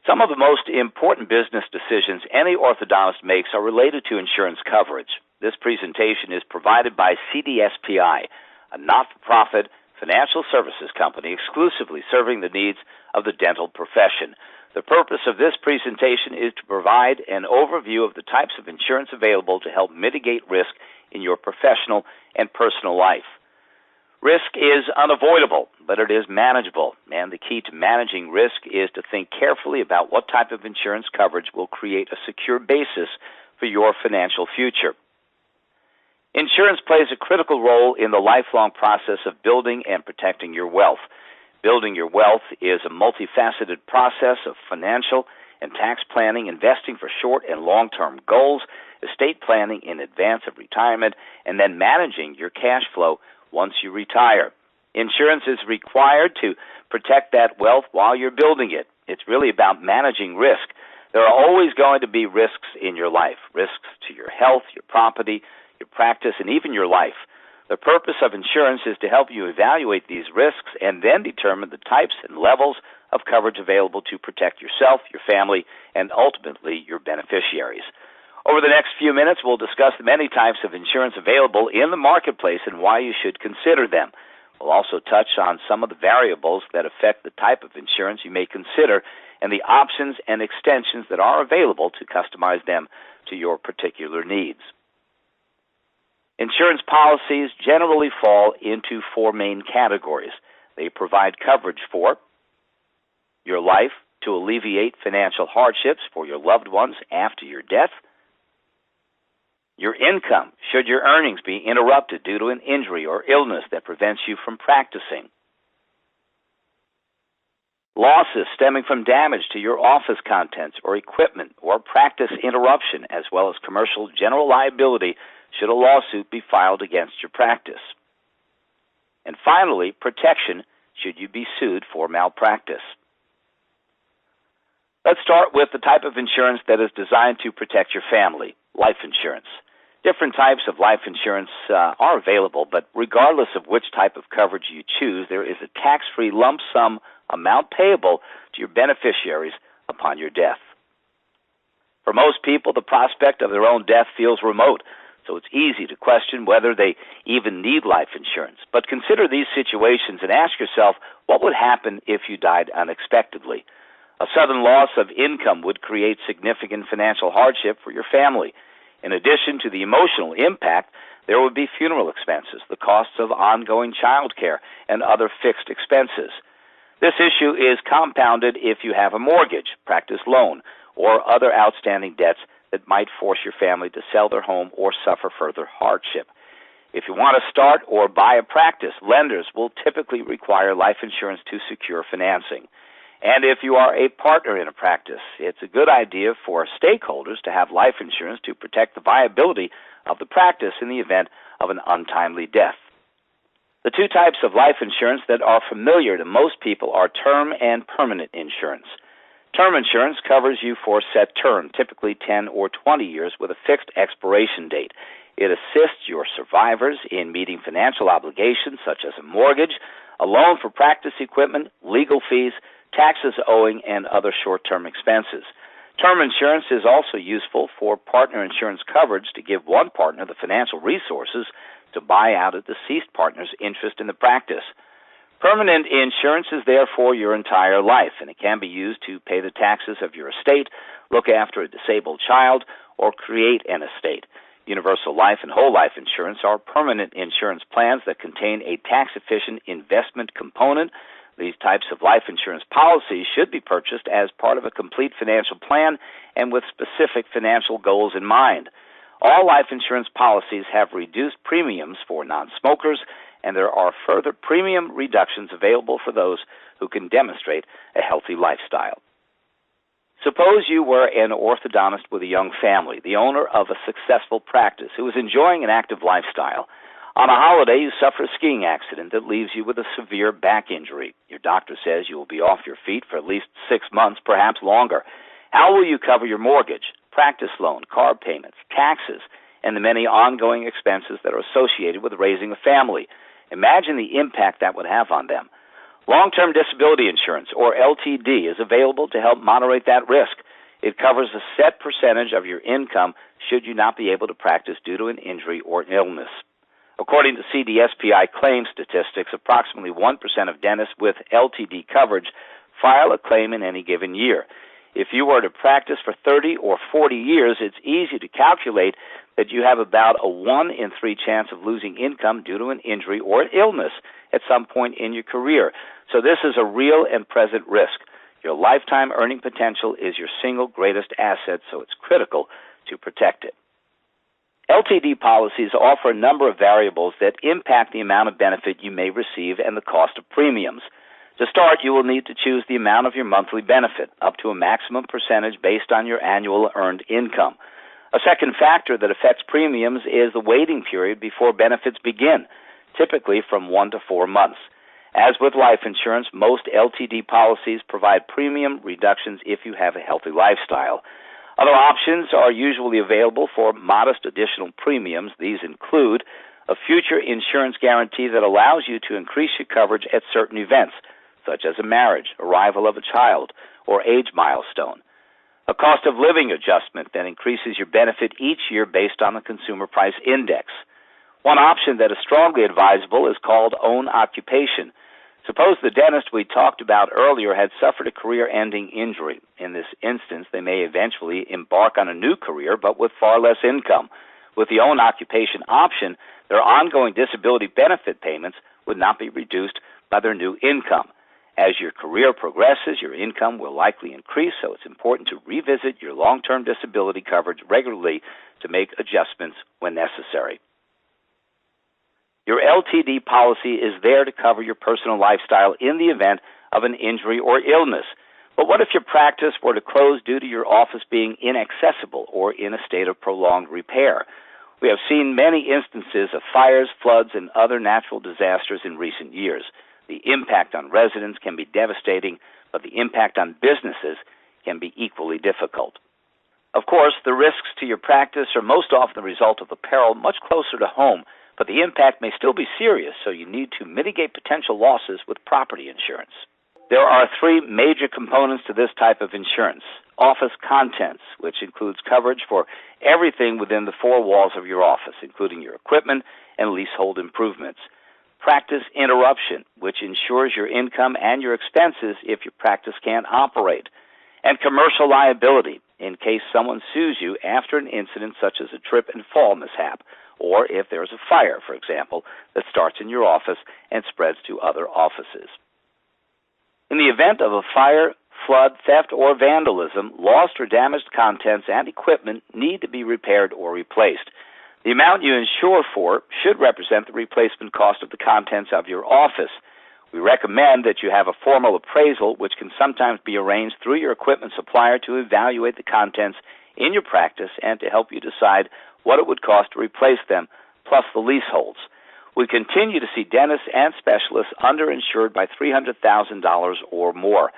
Some of the most important business decisions any orthodontist makes are related to insurance coverage. This presentation is provided by CDSPI, a not-for-profit financial services company exclusively serving the needs of the dental profession. The purpose of this presentation is to provide an overview of the types of insurance available to help mitigate risk in your professional and personal life. Risk is unavoidable, but it is manageable, and the key to managing risk is to think carefully about what type of insurance coverage will create a secure basis for your financial future. Insurance plays a critical role in the lifelong process of building and protecting your wealth. Building your wealth is a multifaceted process of financial and tax planning, investing for short and long-term goals, estate planning in advance of retirement, and then managing your cash flow once you retire. Insurance is required to protect that wealth while you're building it. It's really about managing risk. There are always going to be risks in your life, risks to your health, your property, your practice, and even your life. The purpose of insurance is to help you evaluate these risks and then determine the types and levels of coverage available to protect yourself, your family, and ultimately your beneficiaries. Over the next few minutes, we'll discuss the many types of insurance available in the marketplace and why you should consider them. We'll also touch on some of the variables that affect the type of insurance you may consider and the options and extensions that are available to customize them to your particular needs. Insurance policies generally fall into four main categories. They provide coverage for your life to alleviate financial hardships for your loved ones after your death, your income, should your earnings be interrupted due to an injury or illness that prevents you from practicing. Losses stemming from damage to your office contents or equipment or practice interruption, as well as commercial general liability should a lawsuit be filed against your practice. And finally, protection should you be sued for malpractice. Let's start with the type of insurance that is designed to protect your family, life insurance. Different types of life insurance are available, but regardless of which type of coverage you choose, there is a tax-free lump sum amount payable to your beneficiaries upon your death. For most people, the prospect of their own death feels remote, so it's easy to question whether they even need life insurance. But consider these situations and ask yourself, what would happen if you died unexpectedly? A sudden loss of income would create significant financial hardship for your family. In addition to the emotional impact, there would be funeral expenses, the costs of ongoing child care, and other fixed expenses. This issue is compounded if you have a mortgage, practice loan, or other outstanding debts that might force your family to sell their home or suffer further hardship. If you want to start or buy a practice, lenders will typically require life insurance to secure financing. And if you are a partner in a practice, it's a good idea for stakeholders to have life insurance to protect the viability of the practice in the event of an untimely death. The two types of life insurance that are familiar to most people are term and permanent insurance. Term insurance covers you for a set term, typically 10 or 20 years with a fixed expiration date. It assists your survivors in meeting financial obligations such as a mortgage, a loan for practice equipment, legal fees, taxes owing, and other short-term expenses. Term insurance is also useful for partner insurance coverage to give one partner the financial resources to buy out a deceased partner's interest in the practice. Permanent insurance is there for your entire life, and it can be used to pay the taxes of your estate, look after a disabled child, or create an estate. Universal life and whole life insurance are permanent insurance plans that contain a tax-efficient investment component. These types of life insurance policies should be purchased as part of a complete financial plan and with specific financial goals in mind. All life insurance policies have reduced premiums for non-smokers, and there are further premium reductions available for those who can demonstrate a healthy lifestyle. Suppose you were an orthodontist with a young family, the owner of a successful practice who is enjoying an active lifestyle. On a holiday, you suffer a skiing accident that leaves you with a severe back injury. Your doctor says you will be off your feet for at least 6 months, perhaps longer. How will you cover your mortgage, practice loan, car payments, taxes, and the many ongoing expenses that are associated with raising a family? Imagine the impact that would have on them. Long-term disability insurance, or LTD, is available to help moderate that risk. It covers a set percentage of your income should you not be able to practice due to an injury or illness. According to CDSPI claim statistics, approximately 1% of dentists with LTD coverage file a claim in any given year. If you were to practice for 30 or 40 years, it's easy to calculate that you have about a 1 in 3 chance of losing income due to an injury or an illness at some point in your career. So this is a real and present risk. Your lifetime earning potential is your single greatest asset, so it's critical to protect it. LTD policies offer a number of variables that impact the amount of benefit you may receive and the cost of premiums. To start, you will need to choose the amount of your monthly benefit, up to a maximum percentage based on your annual earned income. A second factor that affects premiums is the waiting period before benefits begin, typically from 1 to 4 months. As with life insurance, most LTD policies provide premium reductions if you have a healthy lifestyle. Other options are usually available for modest additional premiums. These include a future insurance guarantee that allows you to increase your coverage at certain events, such as a marriage, arrival of a child, or age milestone. A cost of living adjustment that increases your benefit each year based on the Consumer Price Index. One option that is strongly advisable is called own occupation. Suppose the dentist we talked about earlier had suffered a career-ending injury. In this instance, they may eventually embark on a new career, but with far less income. With the own occupation option, their ongoing disability benefit payments would not be reduced by their new income. As your career progresses, your income will likely increase, so it's important to revisit your long-term disability coverage regularly to make adjustments when necessary. Your LTD policy is there to cover your personal lifestyle in the event of an injury or illness. But what if your practice were to close due to your office being inaccessible or in a state of prolonged repair? We have seen many instances of fires, floods, and other natural disasters in recent years. The impact on residents can be devastating, but the impact on businesses can be equally difficult. Of course, the risks to your practice are most often the result of a peril much closer to home, but the impact may still be serious, so you need to mitigate potential losses with property insurance. There are 3 major components to this type of insurance. Office contents, which includes coverage for everything within the 4 walls of your office, including your equipment and leasehold improvements. Practice interruption, which ensures your income and your expenses if your practice can't operate. And commercial liability, in case someone sues you after an incident such as a trip and fall mishap, or if there is a fire, for example, that starts in your office and spreads to other offices. In the event of a fire, flood, theft, or vandalism, lost or damaged contents and equipment need to be repaired or replaced. The amount you insure for should represent the replacement cost of the contents of your office. We recommend that you have a formal appraisal, which can sometimes be arranged through your equipment supplier to evaluate the contents in your practice and to help you decide what it would cost to replace them, plus the leaseholds. We continue to see dentists and specialists underinsured by $300,000 or more.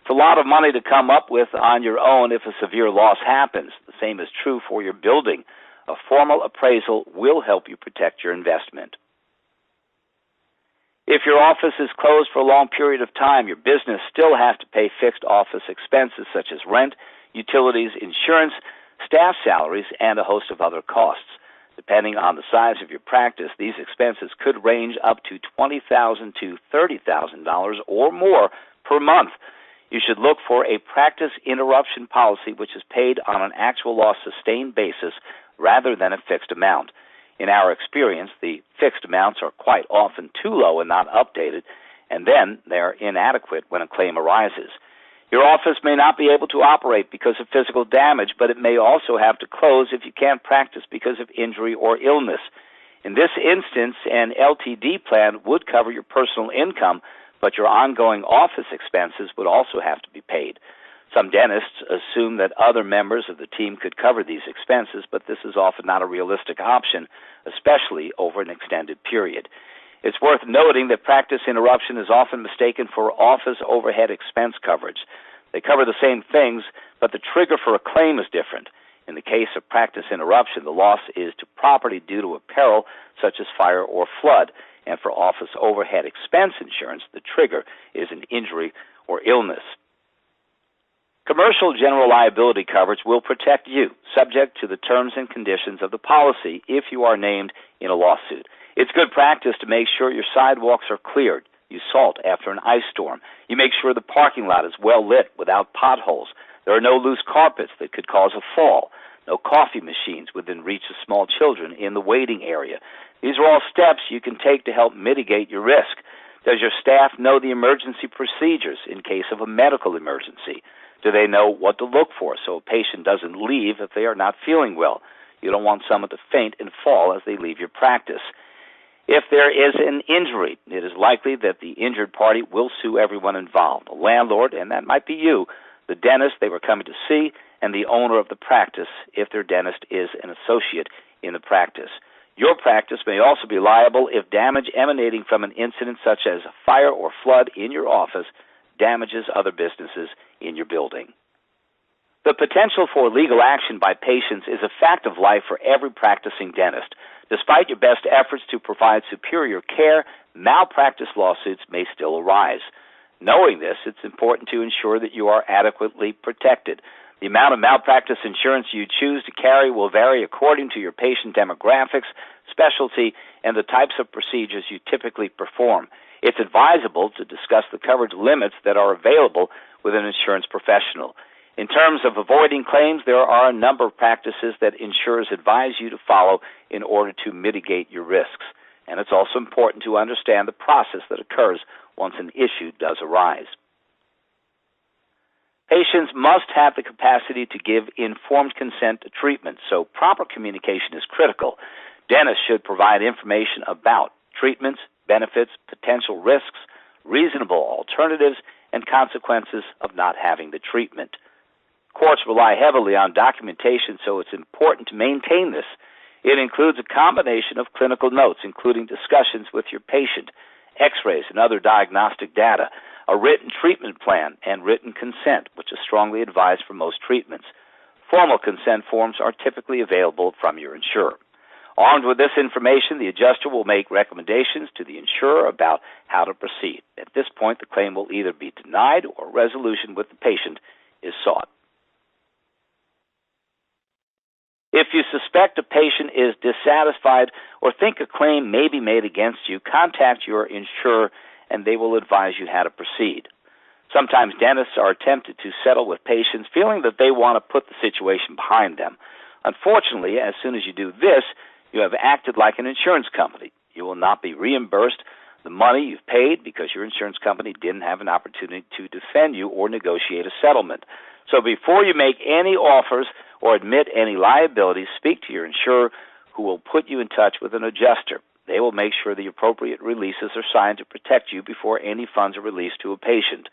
It's a lot of money to come up with on your own if a severe loss happens. The same is true for your building. A formal appraisal will help you protect your investment. If your office is closed for a long period of time, your business still has to pay fixed office expenses such as rent, utilities, insurance, staff salaries, and a host of other costs. Depending on the size of your practice, these expenses could range up to $20,000 to $30,000 or more per month. You should look for a practice interruption policy which is paid on an actual loss sustained basis rather than a fixed amount. In our experience, the fixed amounts are quite often too low and not updated, and then they're inadequate when a claim arises. Your office may not be able to operate because of physical damage, but it may also have to close if you can't practice because of injury or illness. In this instance, an LTD plan would cover your personal income, but your ongoing office expenses would also have to be paid. Some dentists assume that other members of the team could cover these expenses, but this is often not a realistic option, especially over an extended period. It's worth noting that practice interruption is often mistaken for office overhead expense coverage. They cover the same things, but the trigger for a claim is different. In the case of practice interruption, the loss is to property due to a peril such as fire or flood. And for office overhead expense insurance, the trigger is an injury or illness. Commercial general liability coverage will protect you, subject to the terms and conditions of the policy if you are named in a lawsuit. It's good practice to make sure your sidewalks are cleared. You salt after an ice storm. You make sure the parking lot is well lit without potholes. There are no loose carpets that could cause a fall. No coffee machines within reach of small children in the waiting area. These are all steps you can take to help mitigate your risk. Does your staff know the emergency procedures in case of a medical emergency? Do they know what to look for so a patient doesn't leave if they are not feeling well? You don't want someone to faint and fall as they leave your practice. If there is an injury, it is likely that the injured party will sue everyone involved, the landlord, and that might be you, the dentist they were coming to see, and the owner of the practice if their dentist is an associate in the practice. Your practice may also be liable if damage emanating from an incident such as a fire or flood in your office damages other businesses in your building. The potential for legal action by patients is a fact of life for every practicing dentist. Despite your best efforts to provide superior care, malpractice lawsuits may still arise. Knowing this, it's important to ensure that you are adequately protected. The amount of malpractice insurance you choose to carry will vary according to your patient demographics, specialty, and the types of procedures you typically perform. It's advisable to discuss the coverage limits that are available with an insurance professional. In terms of avoiding claims, there are a number of practices that insurers advise you to follow in order to mitigate your risks. And it's also important to understand the process that occurs once an issue does arise. Patients must have the capacity to give informed consent to treatment, so proper communication is critical. Dentists should provide information about treatments, benefits, potential risks, reasonable alternatives, and consequences of not having the treatment. Courts rely heavily on documentation, so it's important to maintain this. It includes a combination of clinical notes, including discussions with your patient, x-rays and other diagnostic data, a written treatment plan, and written consent, which is strongly advised for most treatments. Formal consent forms are typically available from your insurer. Armed with this information, the adjuster will make recommendations to the insurer about how to proceed. At this point, the claim will either be denied or resolution with the patient is sought. If you suspect a patient is dissatisfied or think a claim may be made against you, contact your insurer and they will advise you how to proceed. Sometimes dentists are tempted to settle with patients feeling that they want to put the situation behind them. Unfortunately, as soon as you do this, you have acted like an insurance company. You will not be reimbursed the money you've paid because your insurance company didn't have an opportunity to defend you or negotiate a settlement. So before you make any offers or admit any liabilities, speak to your insurer, who will put you in touch with an adjuster. They will make sure the appropriate releases are signed to protect you before any funds are released to a patient.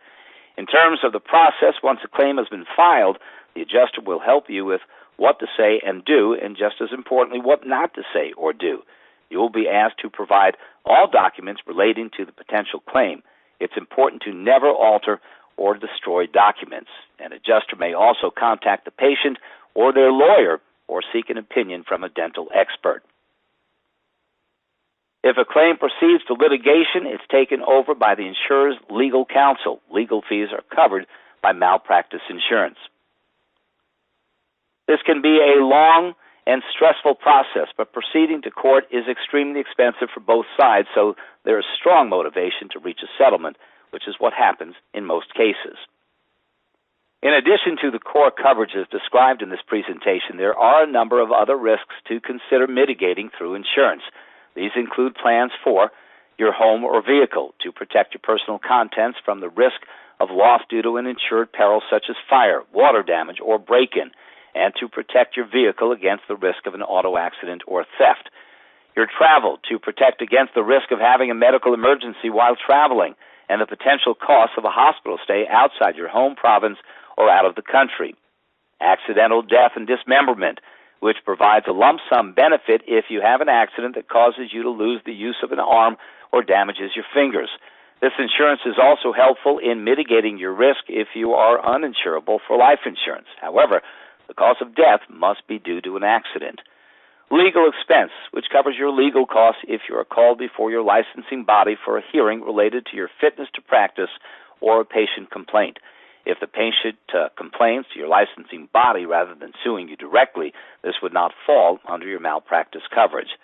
In terms of the process, once a claim has been filed, the adjuster will help you with what to say and do, and just as importantly, what not to say or do. You will be asked to provide all documents relating to the potential claim. It's important to never alter or destroy documents. An adjuster may also contact the patient or their lawyer or seek an opinion from a dental expert. If a claim proceeds to litigation, it's taken over by the insurer's legal counsel. Legal fees are covered by malpractice insurance. This can be a long and stressful process, but proceeding to court is extremely expensive for both sides, so there is strong motivation to reach a settlement, which is what happens in most cases. In addition to the core coverages described in this presentation, there are a number of other risks to consider mitigating through insurance. These include plans for your home or vehicle to protect your personal contents from the risk of loss due to an insured peril such as fire, water damage, or break-in, and to protect your vehicle against the risk of an auto accident or theft. Your travel to protect against the risk of having a medical emergency while traveling and the potential costs of a hospital stay outside your home province or out of the country. Accidental death and dismemberment, which provides a lump sum benefit if you have an accident that causes you to lose the use of an arm or damages your fingers. This insurance is also helpful in mitigating your risk if you are uninsurable for life insurance. However, The cause of death must be due to an accident. Legal expense, which covers your legal costs if you are called before your licensing body for a hearing related to your fitness to practice or a patient complaint. If the patient complains to your licensing body rather than suing you directly, this would not fall under your malpractice coverage.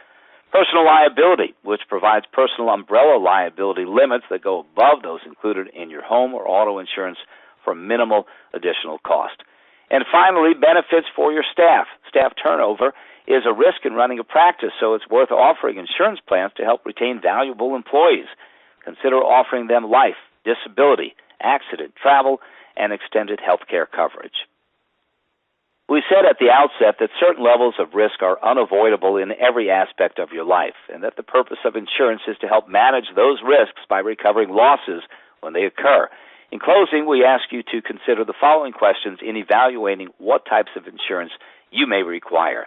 Personal liability, which provides personal umbrella liability limits that go above those included in your home or auto insurance for minimal additional cost. And finally, benefits for your staff. Staff turnover is a risk in running a practice, so it's worth offering insurance plans to help retain valuable employees. Consider offering them life, disability, accident, travel, and extended health care coverage. We said at the outset that certain levels of risk are unavoidable in every aspect of your life, and that the purpose of insurance is to help manage those risks by recovering losses when they occur. In closing, we ask you to consider the following questions in evaluating what types of insurance you may require.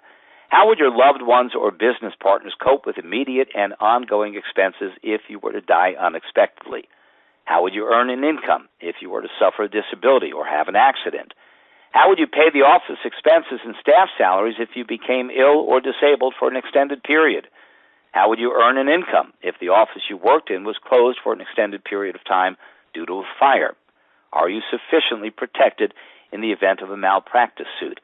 How would your loved ones or business partners cope with immediate and ongoing expenses if you were to die unexpectedly? How would you earn an income if you were to suffer a disability or have an accident? How would you pay the office expenses and staff salaries if you became ill or disabled for an extended period? How would you earn an income if the office you worked in was closed for an extended period of time due to a fire? Are you sufficiently protected in the event of a malpractice suit?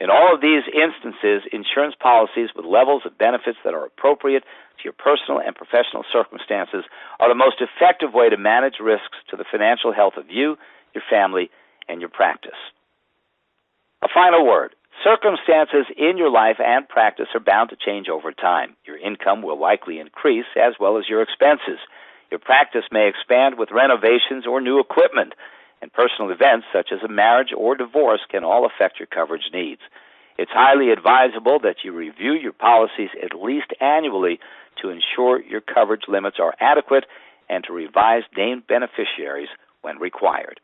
In all of these instances, insurance policies with levels of benefits that are appropriate to your personal and professional circumstances are the most effective way to manage risks to the financial health of you, your family, and your practice. A final word. Circumstances in your life and practice are bound to change over time. Your income will likely increase as well as your expenses. Your practice may expand with renovations or new equipment, and personal events such as a marriage or divorce can all affect your coverage needs. It's highly advisable that you review your policies at least annually to ensure your coverage limits are adequate and to revise named beneficiaries when required.